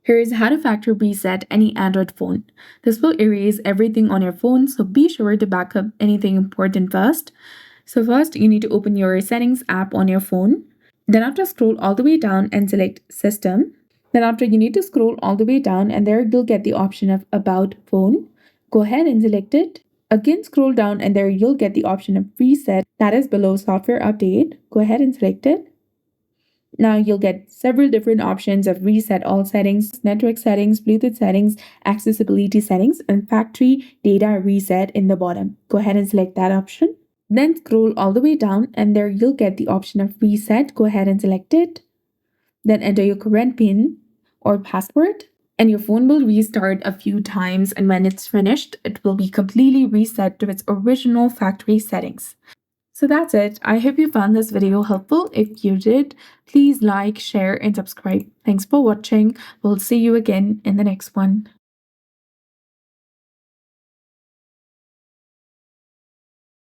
Here is how to factory reset any Android phone. This will erase everything on your phone, so be sure to back up anything important first. So first, you need to open your settings app on your phone. Then after, scroll all the way down and select system. Then after, you need to scroll all the way down and there you'll get the option of about phone. Go ahead and select it. Again, scroll down and there you'll get the option of reset, that is below software update. Go ahead and select it. Now you'll get several different options of reset all settings, network settings, Bluetooth settings, accessibility settings, and factory data reset in the bottom. Go ahead and select that option. Then scroll all the way down and there you'll get the option of reset. Go ahead and select it. Then enter your current PIN or password and your phone will restart a few times, and when it's finished, it will be completely reset to its original factory settings. So that's it. I hope you found this video helpful. If you did, please like, share, and subscribe. Thanks for watching. We'll see you again in the next one.